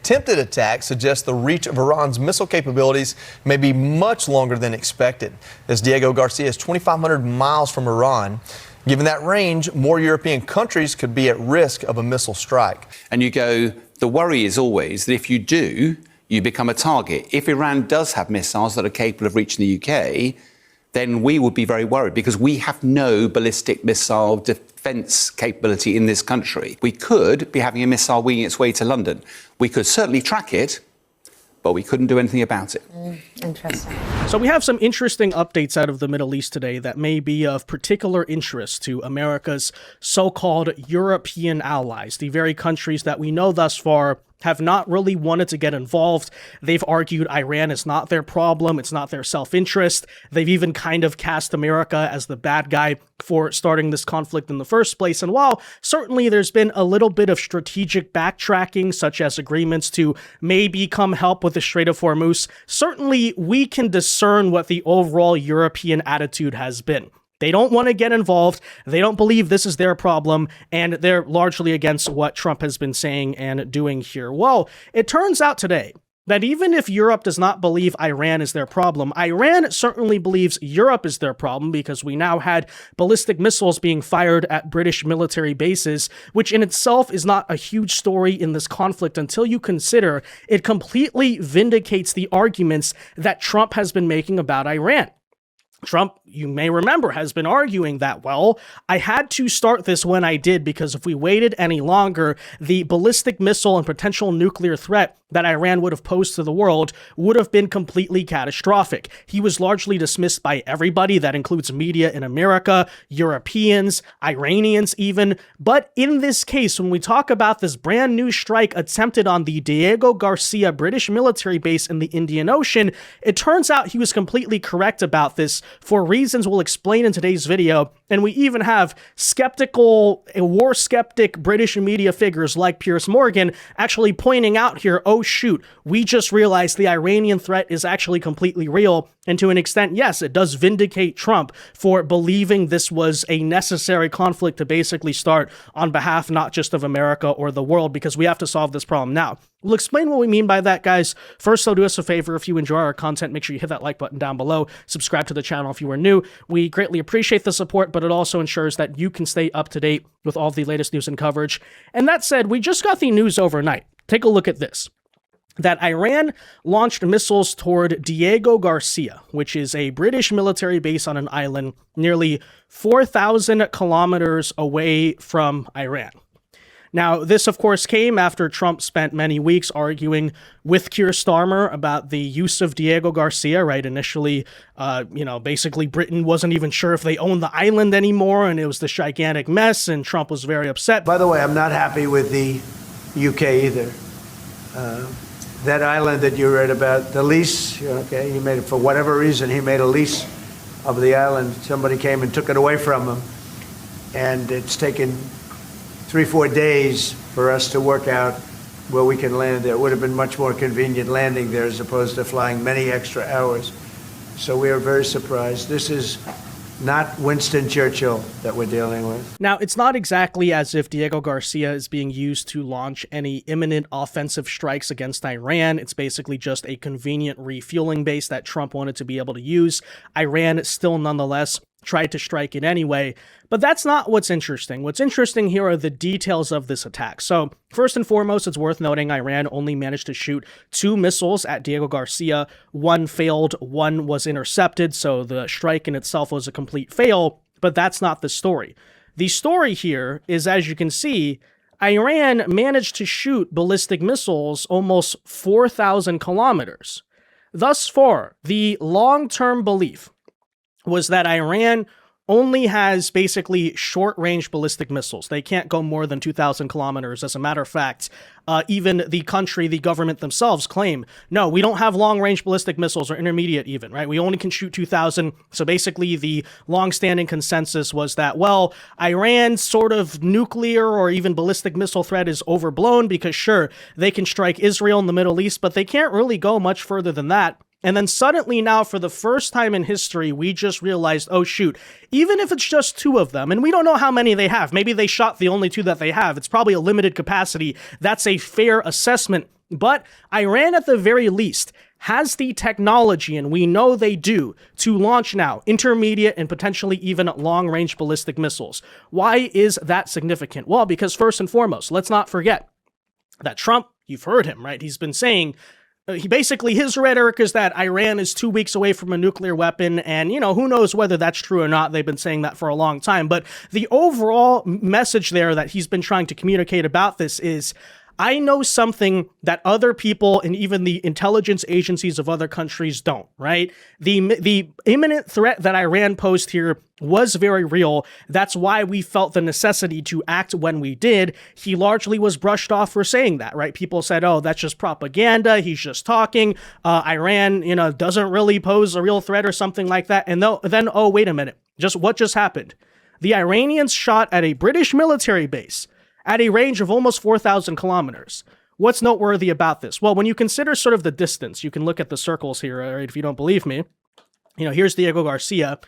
attempted attack suggests the reach of Iran's missile capabilities may be much longer than expected, as Diego Garcia is 2,500 miles from Iran. Given that range, more European countries could be at risk of a missile strike. And you go, the worry is always that if you do, you become a target. If Iran does have missiles that are capable of reaching the UK, then we would be very worried because we have no ballistic missile defence capability in this country. We could be having a missile winging its way to London. We could certainly track it, but we couldn't do anything about it. Interesting. So we have some interesting updates out of the Middle East today that may be of particular interest to America's so-called European allies, the very countries that we know thus far have not really wanted to get involved. They've argued Iran is not their problem, it's not their self-interest. They've even kind of cast America as the bad guy for starting this conflict in the first place. And while certainly there's been a little bit of strategic backtracking, such as agreements to maybe come help with the Strait of Hormuz, certainly we can discern what the overall European attitude has been. They don't want to get involved. They don't believe this is their problem, and they're largely against what Trump has been saying and doing here. Well, it turns out today that even if Europe does not believe Iran is their problem, Iran certainly believes Europe is their problem, because we now had ballistic missiles being fired at British military bases, which in itself is not a huge story in this conflict until you consider it completely vindicates the arguments that Trump has been making about Iran. Trump, you may remember, has been arguing that, well, I had to start this when I did because if we waited any longer, the ballistic missile and potential nuclear threat that Iran would have posed to the world would have been completely catastrophic. He was largely dismissed by everybody. That includes media in America, Europeans, Iranians even. But in this case, when we talk about this brand new strike attempted on the Diego Garcia British military base in the Indian Ocean, it turns out he was completely correct about this for reasons we'll explain in today's video. And we even have skeptical, war skeptic British media figures like Piers Morgan actually pointing out here, oh shoot, we just realized the Iranian threat is actually completely real. And to an extent, yes, it does vindicate Trump for believing this was a necessary conflict to basically start on behalf not just of America or the world, because we have to solve this problem now. We'll explain what we mean by that, guys. First, though, do us a favor. If you enjoy our content, make sure you hit that like button down below. Subscribe to the channel if you are new. We greatly appreciate the support, but it also ensures that you can stay up to date with all of the latest news and coverage. And that said, we just got the news overnight. Take a look at this. That Iran launched missiles toward Diego Garcia, which is a British military base on an island nearly 4,000 kilometers away from Iran. Now, this, of course, came after Trump spent many weeks arguing with Keir Starmer about the use of Diego Garcia, right? Initially, basically Britain wasn't even sure if they owned the island anymore, and it was this gigantic mess, and Trump was very upset. By the way, I'm not happy with the UK either. That island that you read about, the lease, okay, he made it for whatever reason, he made a lease of the island. Somebody came and took it away from him. And it's taken 3-4 days for us to work out where we can land there. It would have been much more convenient landing there as opposed to flying many extra hours. So we are very surprised. This is not Winston Churchill that we're dealing with. Now, it's not exactly as if Diego Garcia is being used to launch any imminent offensive strikes against Iran. It's basically just a convenient refueling base that Trump wanted to be able to use. Iran still nonetheless tried to strike it anyway. But that's not what's interesting. What's interesting here are the details of this attack. So first and foremost, it's worth noting Iran only managed to shoot 2 missiles at Diego Garcia. One failed, one was intercepted, so the strike in itself was a complete fail, but that's not the story. The story here is, as you can see, Iran managed to shoot ballistic missiles almost 4,000 kilometers. Thus far, the long-term belief was that Iran only has basically short-range ballistic missiles. They can't go more than 2,000 kilometers. As a matter of fact, even the country, the government themselves claim, no, we don't have long-range ballistic missiles or intermediate even, right? We only can shoot 2,000. So basically the long-standing consensus was that, well, Iran's sort of nuclear or even ballistic missile threat is overblown because sure, they can strike Israel in the Middle East, but they can't really go much further than that. And then suddenly now, for the first time in history, we just realized, oh shoot, even if it's just 2 of them, and we don't know how many they have, maybe they shot the only 2 that they have, it's probably a limited capacity, that's a fair assessment. But Iran, at the very least, has the technology, and we know they do, to launch now intermediate and potentially even long-range ballistic missiles. Why is that significant? Well, because first and foremost, let's not forget that Trump, you've heard him, right? He's been saying, his rhetoric is that Iran is 2 weeks away from a nuclear weapon, and, who knows whether that's true or not. They've been saying that for a long time. But the overall message there that he's been trying to communicate about this is, I know something that other people and even the intelligence agencies of other countries don't, right? The imminent threat that Iran posed here was very real. That's why we felt the necessity to act when we did. He largely was brushed off for saying that, right? People said, oh, that's just propaganda. He's just talking. Iran, doesn't really pose a real threat or something like that. And then, oh, wait a minute. What just happened? The Iranians shot at a British military base at a range of almost 4,000 kilometers. What's noteworthy about this? Well, when you consider sort of the distance, you can look at the circles here, right, if you don't believe me. Here's Diego Garcia.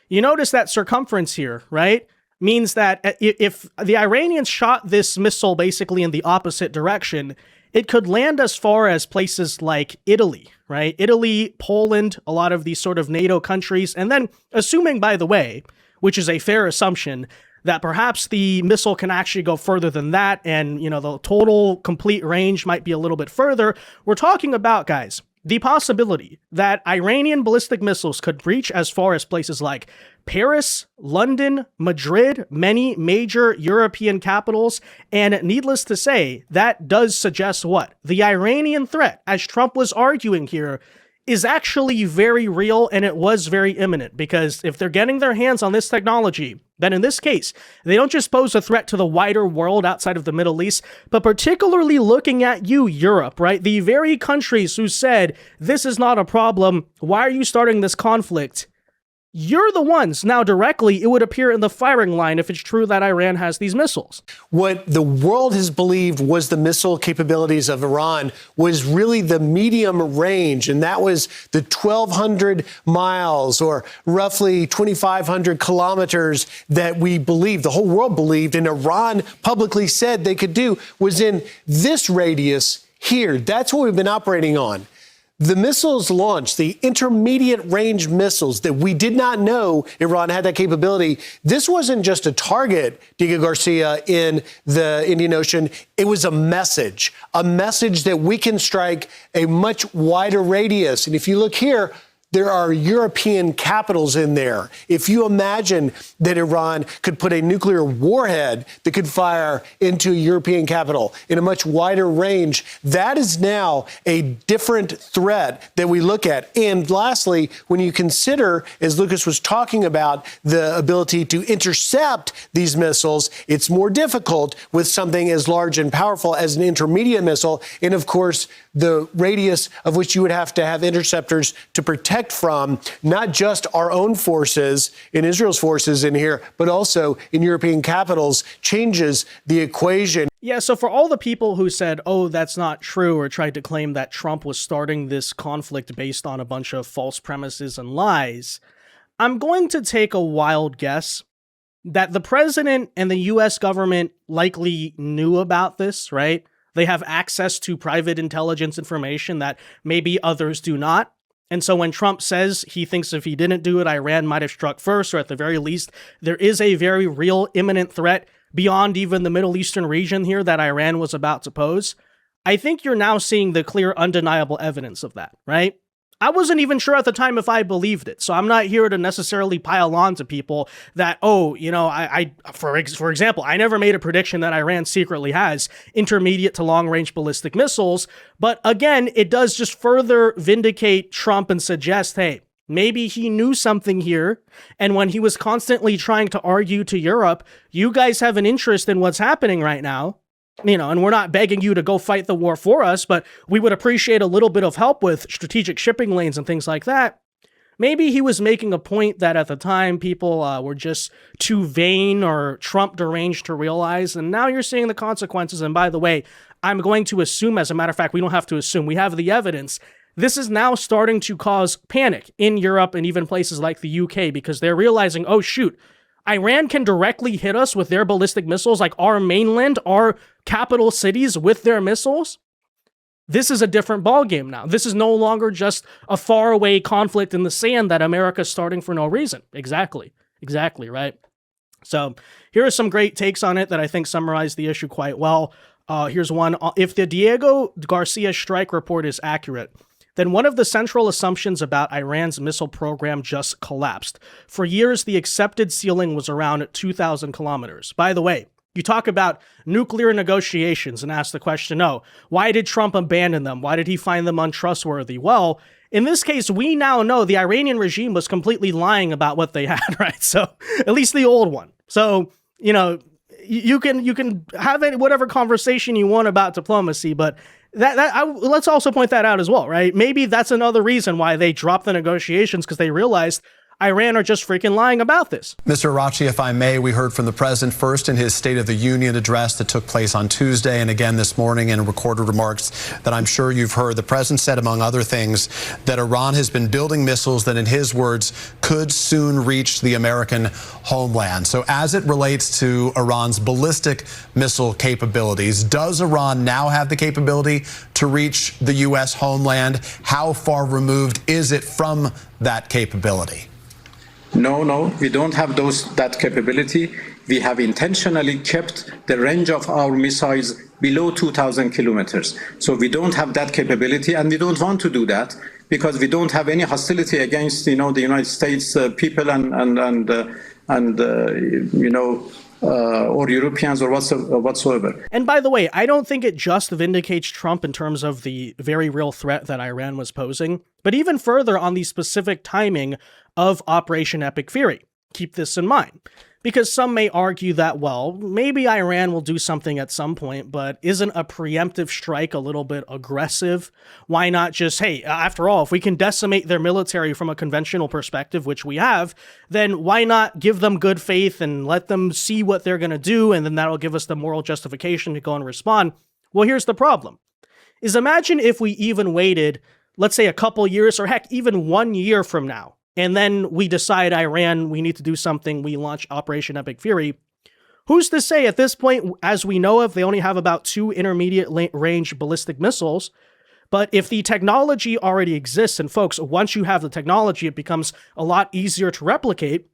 You notice that circumference here, right, means that if the Iranians shot this missile basically in the opposite direction, it could land as far as places like Italy, right? Italy, Poland, a lot of these sort of NATO countries, and then assuming, by the way, which is a fair assumption, that perhaps the missile can actually go further than that, and, the total complete range might be a little bit further. We're talking about, guys, the possibility that Iranian ballistic missiles could reach as far as places like Paris, London, Madrid, many major European capitals, and needless to say, that does suggest what? The Iranian threat, as Trump was arguing here, is actually very real, and it was very imminent, because if they're getting their hands on this technology, then in this case, they don't just pose a threat to the wider world outside of the Middle East, but particularly looking at you, Europe, right? The very countries who said, this is not a problem, why are you starting this conflict? You're the ones now directly, it would appear, in the firing line if it's true that Iran has these missiles. What the world has believed was the missile capabilities of Iran was really the medium range, and that was the 1,200 miles or roughly 2,500 kilometers that we believed, the whole world believed, and Iran publicly said they could do, was in this radius here. That's what we've been operating on. The missiles launched, the intermediate range missiles that we did not know Iran had that capability. This wasn't just a target, Diego Garcia, in the Indian Ocean. It was a message that we can strike a much wider radius. And if you look here, there are European capitals in there. If you imagine that Iran could put a nuclear warhead that could fire into a European capital in a much wider range, that is now a different threat that we look at. And lastly, when you consider, as Lucas was talking about, the ability to intercept these missiles, it's more difficult with something as large and powerful as an intermediate missile. And of course, the radius of which you would have to have interceptors to protect from not just our own forces and Israel's forces in here, but also in European capitals, changes the equation. Yeah, so for all the people who said, oh, that's not true, or tried to claim that Trump was starting this conflict based on a bunch of false premises and lies, I'm going to take a wild guess that the president and the U.S. government likely knew about this, right? They have access to private intelligence information that maybe others do not. And so when Trump says he thinks if he didn't do it, Iran might have struck first, or at the very least, there is a very real imminent threat beyond even the Middle Eastern region here that Iran was about to pose, I think you're now seeing the clear, undeniable evidence of that, right? I wasn't even sure at the time if I believed it, so I'm not here to necessarily pile on to people that, oh, for example, I never made a prediction that Iran secretly has intermediate to long-range ballistic missiles, but again, it does just further vindicate Trump and suggest, hey, maybe he knew something here, and when he was constantly trying to argue to Europe, you guys have an interest in what's happening right now, and we're not begging you to go fight the war for us, but we would appreciate a little bit of help with strategic shipping lanes and things like that. Maybe he was making a point that at the time people were just too vain or Trump deranged to realize, and now you're seeing the consequences. And by the way, I'm going to assume, as a matter of fact, we don't have to assume, we have the evidence. This is now starting to cause panic in Europe and even places like the UK, because they're realizing, oh shoot, Iran can directly hit us with their ballistic missiles, like our mainland, our capital cities with their missiles. This is a different ballgame now. This is no longer just a faraway conflict in the sand that America's starting for no reason. Exactly, right? So here are some great takes on it that I think summarize the issue quite well. Here's one. If the Diego Garcia strike report is accurate, then one of the central assumptions about Iran's missile program just collapsed. For years, the accepted ceiling was around 2,000 kilometers. By the way, you talk about nuclear negotiations and ask the question, why did Trump abandon them? Why did he find them untrustworthy? Well, in this case, we now know the Iranian regime was completely lying about what they had, right? So at least the old one. So, you can have whatever conversation you want about diplomacy, but let's also point that out as well, right? Maybe that's another reason why they dropped the negotiations, because they realized Iran are just freaking lying about this. Mr. Arachi, if I may, we heard from the president first in his State of the Union address that took place on Tuesday and again this morning in recorded remarks that I'm sure you've heard. The president said, among other things, that Iran has been building missiles that, in his words, could soon reach the American homeland. So as it relates to Iran's ballistic missile capabilities, does Iran now have the capability to reach the U.S. homeland? How far removed is it from that capability? No, we don't have that capability. We have intentionally kept the range of our missiles below 2,000 kilometers. So we don't have that capability, and we don't want to do that because we don't have any hostility against, the United States people or Europeans or whatsoever. And by the way, I don't think it just vindicates Trump in terms of the very real threat that Iran was posing, but even further on the specific timing of Operation Epic Fury. Keep this in mind, because some may argue that, well, maybe Iran will do something at some point, but isn't a preemptive strike a little bit aggressive? Why not just, hey, after all, if we can decimate their military from a conventional perspective, which we have, then why not give them good faith and let them see what they're going to do, and then that'll give us the moral justification to go and respond? Well, here's the problem. Is imagine if we even waited, let's say a couple years, or heck, even 1 year from now, and then we decide Iran, we need to do something, we launch Operation Epic Fury. Who's to say at this point, as we know of, they only have about 2 intermediate range ballistic missiles. But if the technology already exists, and folks, once you have the technology, it becomes a lot easier to replicate.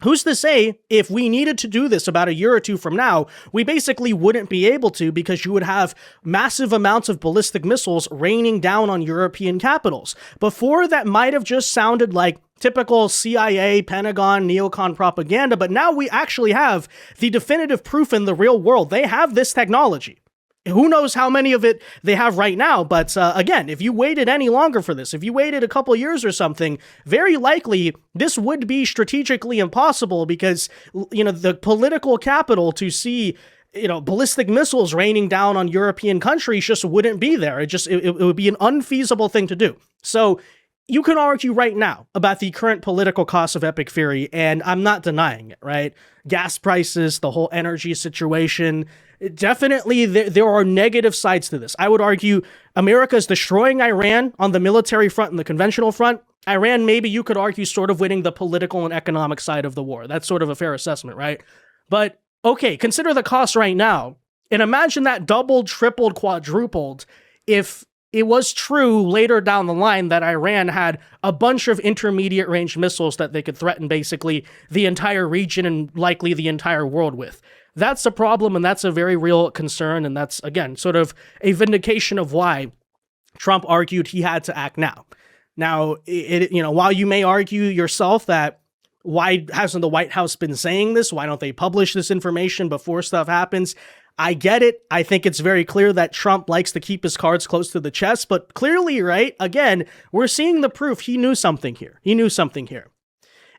Who's to say if we needed to do this about a year or two from now, we basically wouldn't be able to, because you would have massive amounts of ballistic missiles raining down on European capitals. Before, that might have just sounded like typical CIA, Pentagon, neocon propaganda, but now we actually have the definitive proof in the real world. They have this technology. Who knows how many of it they have right now, but again, if you waited any longer for this, if you waited a couple years or something, very likely this would be strategically impossible, because, the political capital to see, ballistic missiles raining down on European countries just wouldn't be there. It would be an unfeasible thing to do. So you can argue right now about the current political cost of Epic Fury, and I'm not denying it, right? Gas prices, the whole energy situation. Definitely, there are negative sides to this. I would argue America is destroying Iran on the military front and the conventional front. Iran, maybe you could argue, sort of winning the political and economic side of the war. That's sort of a fair assessment, right? But, okay, consider the cost right now, and imagine that doubled, tripled, quadrupled if it was true later down the line that Iran had a bunch of intermediate range missiles that they could threaten basically the entire region and likely the entire world with. That's a problem, and that's a very real concern, and that's, again, sort of a vindication of why Trump argued he had to act now. Now, while you may argue yourself that why hasn't the White House been saying this? Why don't they publish this information before stuff happens? I get it. I think it's very clear that Trump likes to keep his cards close to the chest, but clearly, right, again, we're seeing the proof. He knew something here.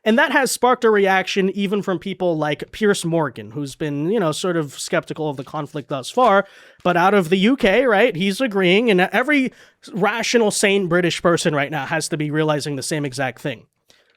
And that has sparked a reaction even from people like Piers Morgan, who's been, sort of skeptical of the conflict thus far. But out of the UK, right, he's agreeing. And every rational, sane British person right now has to be realizing the same exact thing.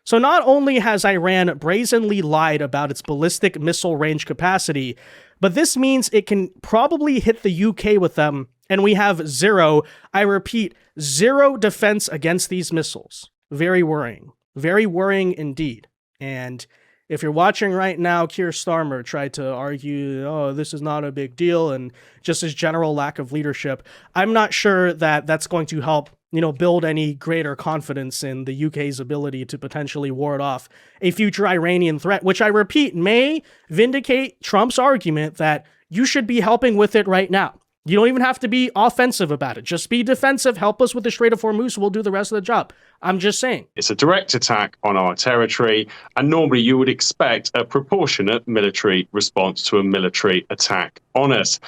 So not only has Iran brazenly lied about its ballistic missile range capacity, but this means it can probably hit the UK with them. And we have zero, I repeat, zero defense against these missiles. Very worrying. Very worrying indeed. And If you're watching right now, Keir Starmer tried to argue, oh, this is not a big deal, and just his general lack of leadership. I'm not sure that that's going to help, build any greater confidence in the UK's ability to potentially ward off a future Iranian threat, which I repeat, may vindicate Trump's argument that you should be helping with it right now. You don't even have to be offensive about it. Just be defensive. Help us with the Strait of Hormuz. We'll do the rest of the job. I'm just saying. It's a direct attack on our territory, and normally you would expect a proportionate military response to a military attack on us.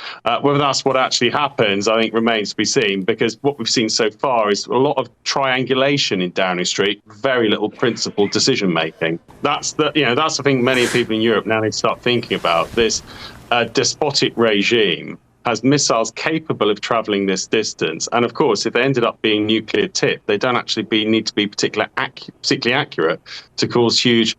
Whether that's what actually happens, I think remains to be seen, because what we've seen so far is a lot of triangulation in Downing Street, very little principled decision making. That's the thing many people in Europe now need to start thinking about. This despotic regime has missiles capable of traveling this distance. And of course, if they ended up being nuclear tipped, they don't actually need to be particularly accurate to cause huge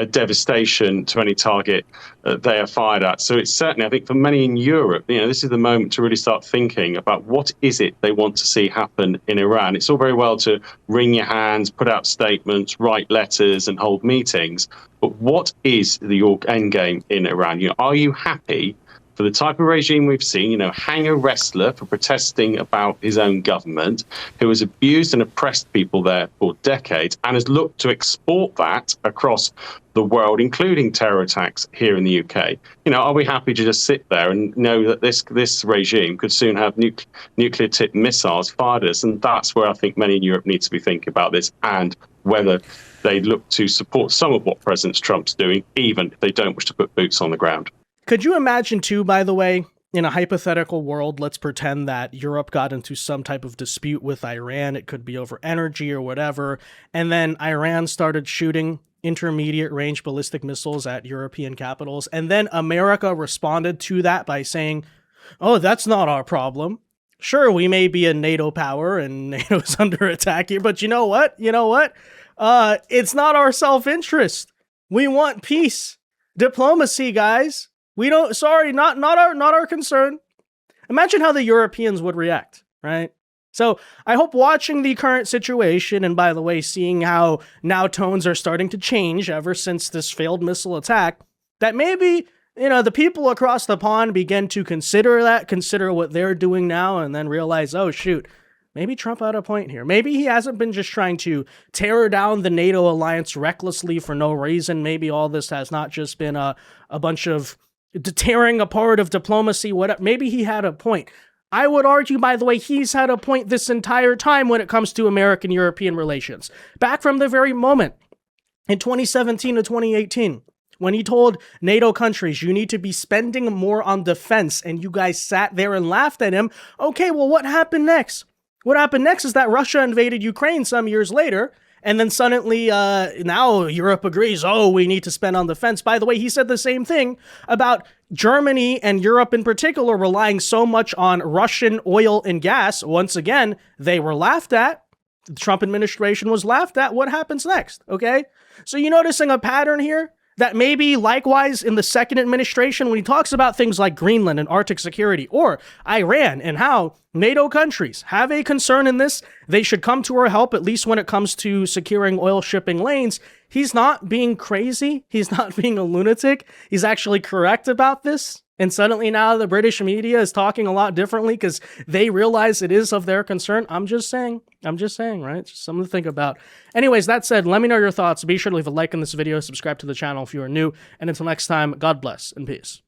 devastation to any target they are fired at. So it's certainly, I think, for many in Europe, this is the moment to really start thinking about what is it they want to see happen in Iran. It's all very well to wring your hands, put out statements, write letters and hold meetings. But what is the end game in Iran? Are you happy for the type of regime we've seen, hang a wrestler for protesting about his own government, who has abused and oppressed people there for decades and has looked to export that across the world, including terror attacks here in the UK? Are we happy to just sit there and know that this regime could soon have nuclear-tipped missiles fired at us? And that's where I think many in Europe need to be thinking about this, and whether they look to support some of what President Trump's doing, even if they don't wish to put boots on the ground. Could you imagine, too, by the way, in a hypothetical world, let's pretend that Europe got into some type of dispute with Iran. It could be over energy or whatever. And then Iran started shooting intermediate range ballistic missiles at European capitals. And then America responded to that by saying, oh, that's not our problem. Sure, we may be a NATO power and NATO's under attack here, but you know what? It's not our self-interest. We want peace. Diplomacy, guys. Not our concern. Imagine how the Europeans would react, right? So I hope watching the current situation, and by the way, seeing how now tones are starting to change ever since this failed missile attack, that maybe, the people across the pond begin to consider what they're doing now, and then realize, oh shoot, maybe Trump had a point here. Maybe he hasn't been just trying to tear down the NATO alliance recklessly for no reason. Maybe all this has not just been a bunch of tearing apart of diplomacy, whatever. Maybe he had a point. I would argue, by the way, he's had a point this entire time when it comes to American-European relations. Back from the very moment in 2017 to 2018, when he told NATO countries, you need to be spending more on defense, and you guys sat there and laughed at him. Okay, well, what happened next? What happened next is that Russia invaded Ukraine some years later, and then suddenly, now Europe agrees, oh, we need to spend on defense. By the way, he said the same thing about Germany and Europe in particular relying so much on Russian oil and gas. Once again, they were laughed at. The Trump administration was laughed at. What happens next? Okay? So you're noticing a pattern here? That maybe likewise in the second administration, when he talks about things like Greenland and Arctic security, or Iran and how NATO countries have a concern in this, they should come to our help, at least when it comes to securing oil shipping lanes. He's not being crazy. He's not being a lunatic. He's actually correct about this. And suddenly now the British media is talking a lot differently because they realize it is of their concern. I'm just saying, right? It's just something to think about. Anyways, that said, let me know your thoughts. Be sure to leave a like on this video, subscribe to the channel if you are new. And until next time, God bless and peace.